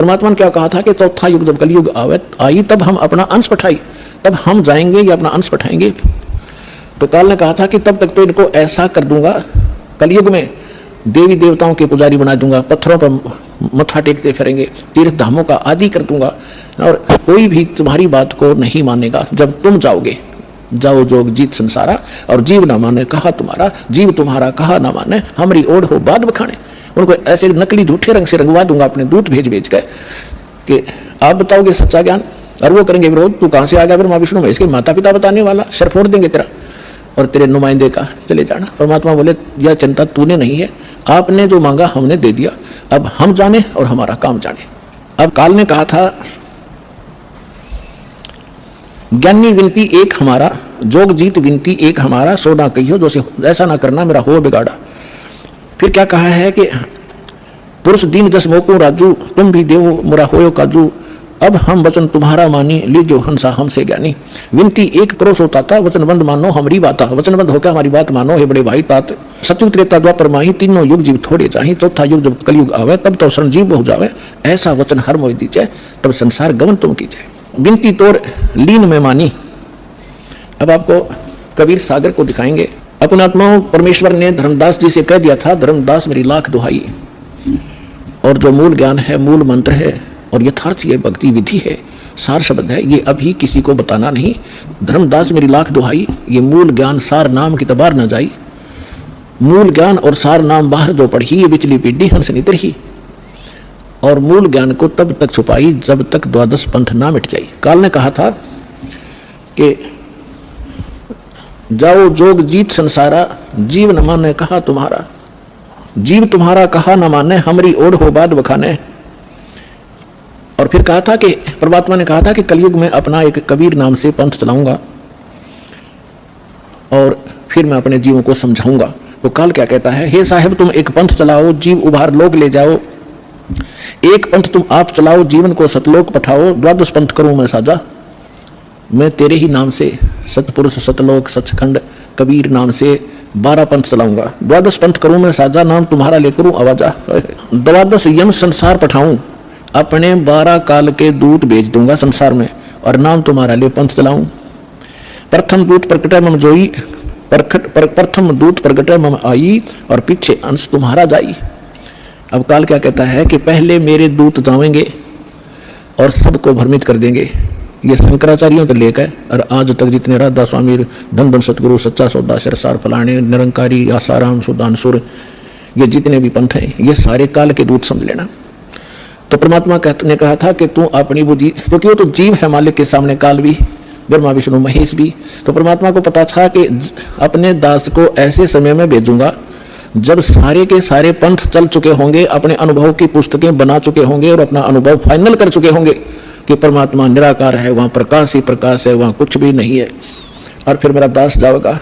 परमात्मा ने क्या कहा था कि चौथा युग जब कलयुग आई तब हम अपना अंश पठाई, तब हम जाएंगे या अपना अंश पठाएंगे। तो काल ने कहा था कि तब तक तो इनको ऐसा कर दूंगा, कलयुग में देवी देवताओं के पुजारी बना दूंगा, पत्थरों पर मत्था टेकते फिरेंगे, तीर्थ धामों का आदि कर दूंगा और कोई भी तुम्हारी बात को नहीं मानेगा। जब तुम जाओगे, जाओ जोग जीत संसारा, और जीव ना माने कहा तुम्हारा, जीव तुम्हारा कहा ना माने हमारी ओढ़ हो बाद बखाने। उनको ऐसे नकली झूठे रंग से रंगवा दूंगा अपने दूत भेज भेज कर कि आप बताओगे सच्चा ज्ञान, और वो करेंगे विरोध। तू कहां से आ गया ब्रह्मा विष्णु महेश के माता पिता बताने वाला, सिर फोड़ देंगे तेरा और तेरे नुमाइंदे का चले जाना। परमात्मा बोले यह चिंता तूने नहीं है, आपने जो मांगा हमने दे दिया, अब हम जाने और हमारा काम जाने। अब काल ने कहा था ज्ञानी विनती एक हमारा, जोग जीत विनती एक हमारा, सो ना कहियो जो से ऐसा ना करना मेरा हो बिगाड़ा। फिर क्या कहा है कि पुरुष दीन जस मोको राजू, तुम भी देव मुरा होयो काजू, अब हम वचन तुम्हारा मानी, लीजो हंसा हमसे ज्ञानी। विनती एक करो सोता था, वचनबंद मानो हमारी बात, वचनबंद होकर हमारी बात मानो हे बड़े भाई तात। सतयुग त्रेता द्वापर माही, तीनों युग जीव थोड़े जाही, चौथा युग जब कलयुग आवे तब तो संजीव हो जावे, ऐसा वचन हर मोहि दीजिए, तब संसार गमन तुम कीजिए। विनती तोर लीन में मानी। अब आपको कबीर सागर को दिखाएंगे। अपने आत्माओं परमेश्वर ने धर्मदास जी से कह दिया था, धर्मदास मेरी लाख दुहाई, और जो मूल ज्ञान है, मूल मंत्र है और यथार्थ ये भक्ति विधि है, सार शब्द है, ये अभी किसी को बताना नहीं। धर्मदास मेरी लाख दुहाई, ये मूल ज्ञान सार नाम की तबार न जाई, मूल ज्ञान और सार नाम बाहर जो पढ़ी, ये बिचली पीढ़ी हंस नितर ही, और मूल ज्ञान को तब तक छुपाई जब तक द्वादश पंथ ना मिट जाई। काल ने कहा था कि जाओ जोग जीत संसारा, जीव न माने कहा तुम्हारा, जीव तुम्हारा कहा न माने हमारी ओढ़ हो बाद बखाने। और फिर कहा था कि परमात्मा ने कहा था कि कलयुग में अपना एक कबीर नाम से पंथ चलाऊंगा और फिर मैं अपने जीवों को समझाऊंगा। तो काल क्या कहता है, हे साहेब तुम एक पंथ चलाओ, जीव उभार लोग ले जाओ, एक पंथ तुम आप चलाओ, जीवन को सतलोक पठाओ, द्वादश पंथ करूं मैं साजा, मैं तेरे ही नाम से सतपुरुष सतलोक सचखंड कबीर नाम से 12 पंथ चलाऊंगा, द्वादश पंथ करूं मैं साजा, नाम तुम्हारा ले करूं आवाजा, द्वादश यम संसार पठाऊं, अपने 12 काल के दूत भेज दूंगा संसार में और नाम तुम्हारा ले पंथ चलाऊं। प्रथम दूत प्रकटे मम जोई, प्रथम दूत प्रकटे मम आई, और पीछे अंश तुम्हारा जाई। अब काल क्या कहता है कि पहले मेरे दूत जाएंगे और सबको भ्रमित कर देंगे। ये शंकराचार्यों से लेकर और आज तक जितने राधा स्वामी, धन धन सतगुरु, सच्चा सौदा, सिरसार फलाने, निरंकारी, आसाराम, सुदानसुर, ये जितने भी पंथ हैं ये सारे काल के दूत समझ लेना। तो परमात्मा ने कहा था कि तू अपनी बुद्धि, क्योंकि वो तो जीव है मालिक के सामने, काल भी, ब्रह्मा विष्णु महेश भी, तो परमात्मा को पता था कि अपने दास को ऐसे समय में भेजूंगा जब सारे के सारे पंथ चल चुके होंगे, अपने अनुभव की पुस्तकें बना चुके होंगे और अपना अनुभव फाइनल कर चुके होंगे कि परमात्मा निराकार है, वहां प्रकाश ही प्रकाश है, वहां कुछ भी नहीं है, और फिर मेरा दास जाएगा